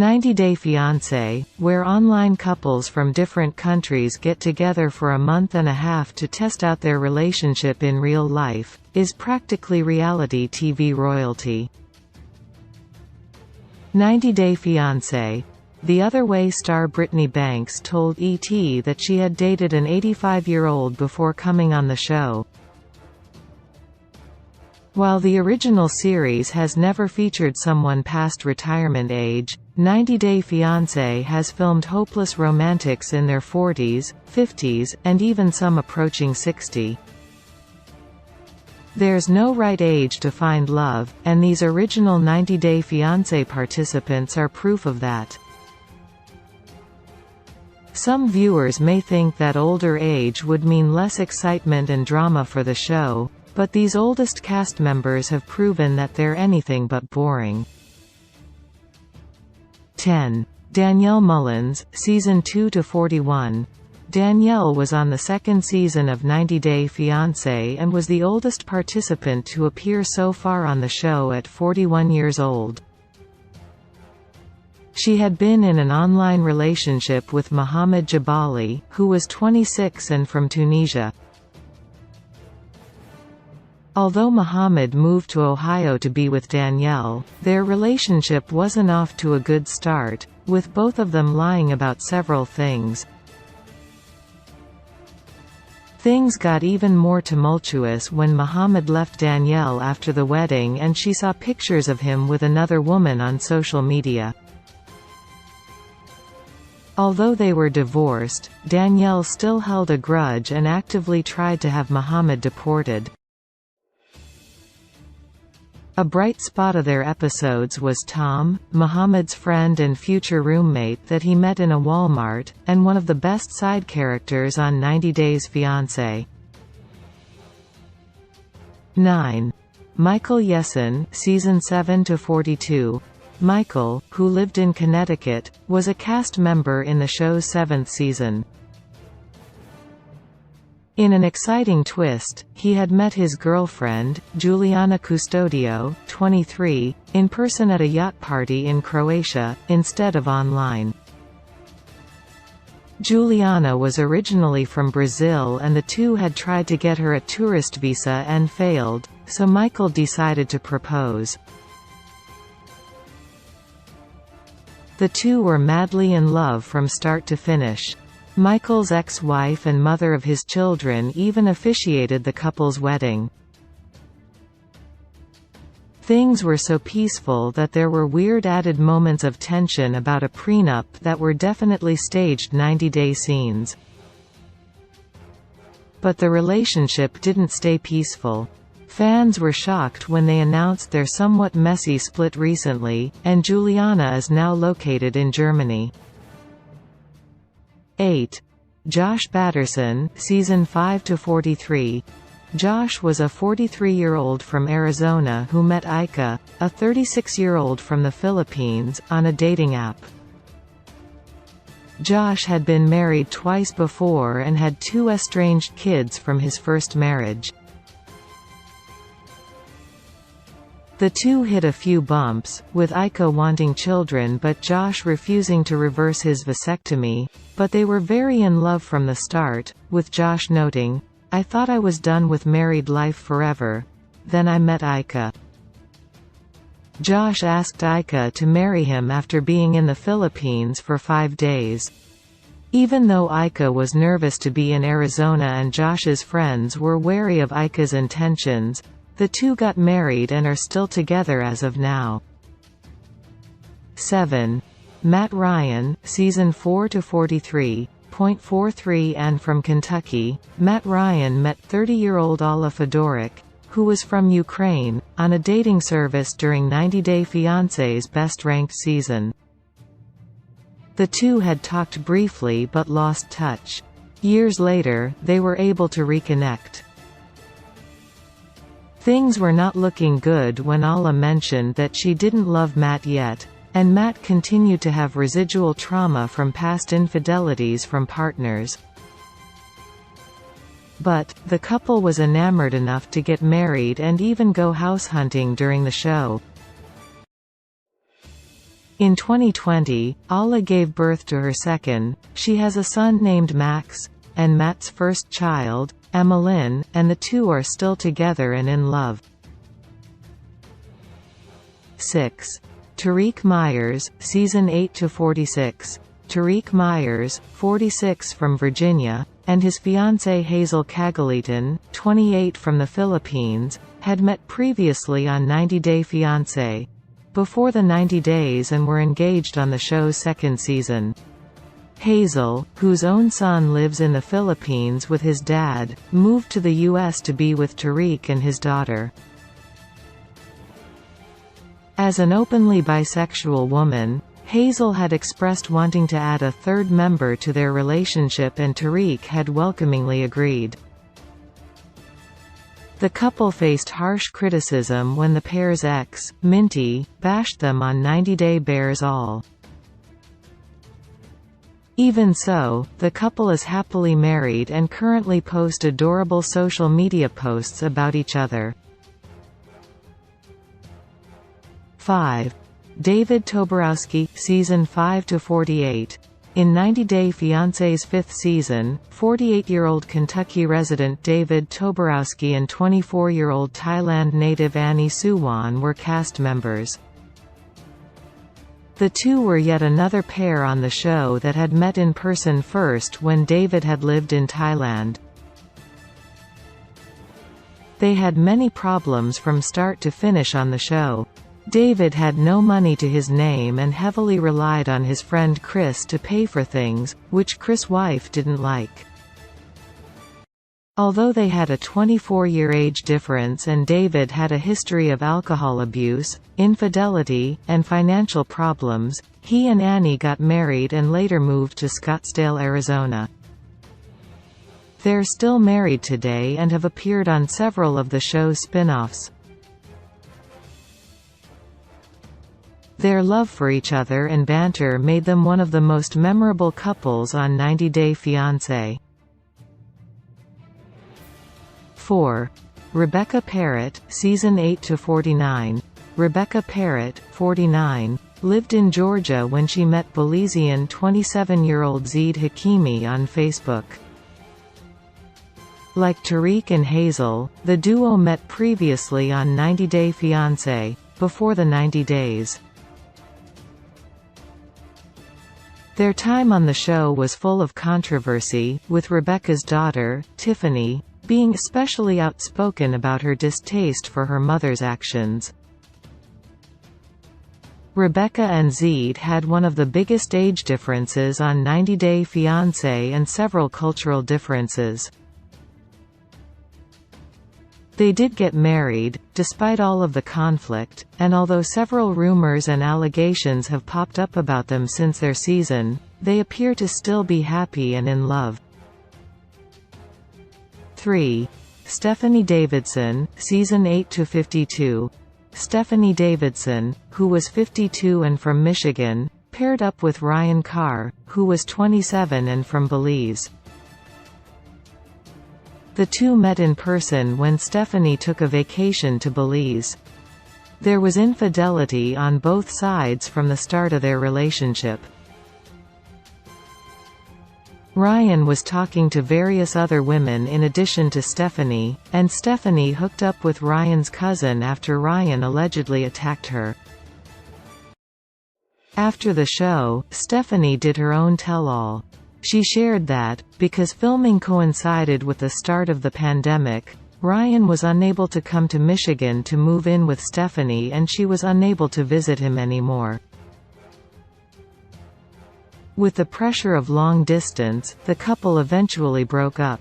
90-Day Fiancé, where online couples from different countries get together for a month and a half to test out their relationship in real life, is practically reality TV royalty. 90-Day Fiancé. The Other Way star Brittany Banks told ET that she had dated an 85-year-old before coming on the show. While the original series has never featured someone past retirement age, 90-Day Fiancé has filmed hopeless romantics in their 40s, 50s, and even some approaching 60. There's no right age to find love, and these original 90-Day Fiancé participants are proof of that. Some viewers may think that older age would mean less excitement and drama for the show, but these oldest cast members have proven that they're anything but boring. 10. Danielle Mullins, Season 2–41. Danielle was on the second season of 90-Day Fiancé and was the oldest participant to appear so far on the show at 41 years old. She had been in an online relationship with Mohamed Jabali, who was 26 and from Tunisia. Although Mohamed moved to Ohio to be with Danielle, their relationship wasn't off to a good start, with both of them lying about several things. Things got even more tumultuous when Mohamed left Danielle after the wedding and she saw pictures of him with another woman on social media. Although they were divorced, Danielle still held a grudge and actively tried to have Mohamed deported. A bright spot of their episodes was Tom, Mohamed's friend and future roommate that he met in a Walmart, and one of the best side characters on 90 Days Fiancé. 9. Michael Yessen, Season 7–42. Michael, who lived in Connecticut, was a cast member in the show's 7th season. In an exciting twist, he had met his girlfriend, Juliana Custodio, 23, in person at a yacht party in Croatia, instead of online. Juliana was originally from Brazil and the two had tried to get her a tourist visa and failed, so Michael decided to propose. The two were madly in love from start to finish. Michael's ex-wife and mother of his children even officiated the couple's wedding. Things were so peaceful that there were weird added moments of tension about a prenup that were definitely staged 90-day scenes. But the relationship didn't stay peaceful. Fans were shocked when they announced their somewhat messy split recently, and Juliana is now located in Germany. 8. Josh Batterson, Season 5–43. Josh was a 43-year-old from Arizona who met Ika, a 36-year-old from the Philippines, on a dating app. Josh had been married twice before and had 2 estranged kids from his first marriage. The two hit a few bumps, with Ika wanting children but Josh refusing to reverse his vasectomy, but they were very in love from the start, with Josh noting, "I thought I was done with married life forever. Then I met Ika." Josh asked Ika to marry him after being in the Philippines for 5 days. Even though Ika was nervous to be in Arizona and Josh's friends were wary of Ika's intentions, the two got married and are still together as of now. 7. Matt Ryan, Season 4–43.43 and from Kentucky, Matt Ryan met 30-year-old Alla Fedoruk, who was from Ukraine, on a dating service during 90-Day Fiancé's best-ranked season. The two had talked briefly but lost touch. Years later, they were able to reconnect. Things were not looking good when Alla mentioned that she didn't love Matt yet, and Matt continued to have residual trauma from past infidelities from partners. But, the couple was enamored enough to get married and even go house hunting during the show. In 2020, Alla gave birth to her second. She has a son named Max, and Matt's first child, Emmeline, and the two are still together and in love. 6. Tariq Myers, Season 8–46. Tariq Myers, 46 from Virginia, and his fiancée Hazel Kagalitan, 28 from the Philippines, had met previously on 90 Day Fiancé before the 90 days and were engaged on the show's second season. Hazel, whose own son lives in the Philippines with his dad, moved to the U.S. to be with Tariq and his daughter. As an openly bisexual woman, Hazel had expressed wanting to add a third member to their relationship, and Tariq had welcomingly agreed. The couple faced harsh criticism when the pair's ex, Minty, bashed them on 90 Day Bears All. Even so, the couple is happily married and currently post adorable social media posts about each other. 5. David Toborowski, Season 5–48. In 90 Day Fiancé's fifth season, 48-year-old Kentucky resident David Toborowski and 24-year-old Thailand native Annie Suwon were cast members. The two were yet another pair on the show that had met in person first when David had lived in Thailand. They had many problems from start to finish on the show. David had no money to his name and heavily relied on his friend Chris to pay for things, which Chris' wife didn't like. Although they had a 24-year age difference and David had a history of alcohol abuse, infidelity, and financial problems, he and Annie got married and later moved to Scottsdale, Arizona. They're still married today and have appeared on several of the show's spin-offs. Their love for each other and banter made them one of the most memorable couples on 90 Day Fiancé. 4. Rebecca Parrott, Season 8–49. Rebecca Parrott, 49, lived in Georgia when she met Belizean 27-year-old Zeid Hakimi on Facebook. Like Tariq and Hazel, the duo met previously on 90 Day Fiancé, before the 90 days. Their time on the show was full of controversy, with Rebecca's daughter, Tiffany, being especially outspoken about her distaste for her mother's actions. Rebecca and Zeid had one of the biggest age differences on 90 Day Fiancé and several cultural differences. They did get married, despite all of the conflict, and although several rumors and allegations have popped up about them since their season, they appear to still be happy and in love. 3. Stephanie Davidson, Season 8–52. Stephanie Davidson, who was 52 and from Michigan, paired up with Ryan Carr, who was 27 and from Belize. The two met in person when Stephanie took a vacation to Belize. There was infidelity on both sides from the start of their relationship. Ryan was talking to various other women in addition to Stephanie, and Stephanie hooked up with Ryan's cousin after Ryan allegedly attacked her. After the show, Stephanie did her own tell-all. She shared that, because filming coincided with the start of the pandemic, Ryan was unable to come to Michigan to move in with Stephanie and she was unable to visit him anymore. With the pressure of long distance, the couple eventually broke up.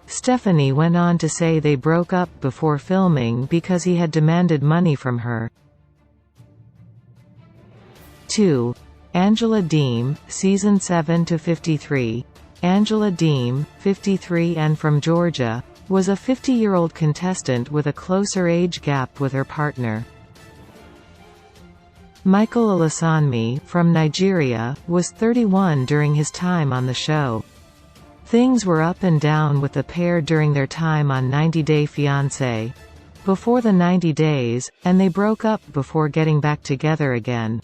Stephanie went on to say they broke up before filming because he had demanded money from her. 2. Angela Deem, Season 7–53. Angela Deem, 53 and from Georgia, was a 50-year-old contestant with a closer age gap with her partner. Michael Olasanmi, from Nigeria, was 31 during his time on the show. Things were up and down with the pair during their time on 90 Day Fiancé, before the 90 days, and they broke up before getting back together again.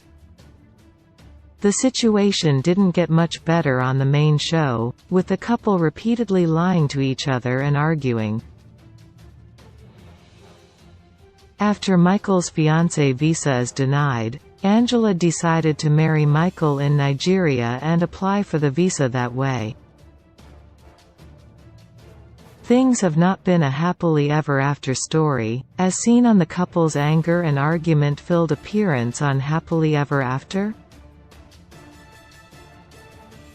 The situation didn't get much better on the main show, with the couple repeatedly lying to each other and arguing. After Michael's fiancé visa is denied, Angela decided to marry Michael in Nigeria and apply for the visa that way. Things have not been a happily ever after story, as seen on the couple's anger and argument-filled appearance on Happily Ever After.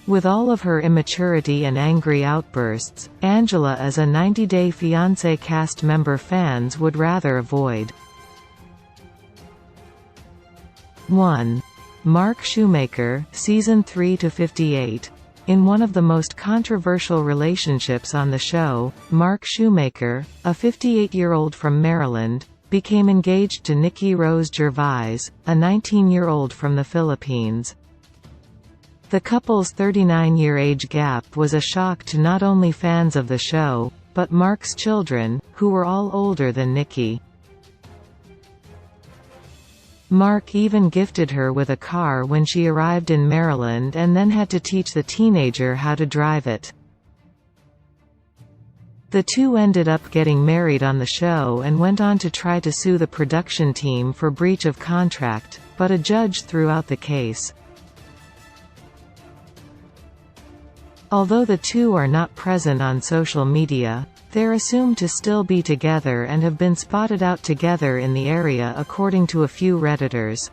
With all of her immaturity and angry outbursts, Angela as a 90-Day Fiancé cast member fans would rather avoid. 1. Mark Shoemaker, Season 3-58. In one of the most controversial relationships on the show, Mark Shoemaker, a 58-year-old from Maryland, became engaged to Nikki Rose Gervais, a 19-year-old from the Philippines. The couple's 39-year age gap was a shock to not only fans of the show, but Mark's children, who were all older than Nikki. Mark even gifted her with a car when she arrived in Maryland and then had to teach the teenager how to drive it. The two ended up getting married on the show and went on to try to sue the production team for breach of contract, but a judge threw out the case. Although the two are not present on social media, they're assumed to still be together and have been spotted out together in the area according to a few Redditors.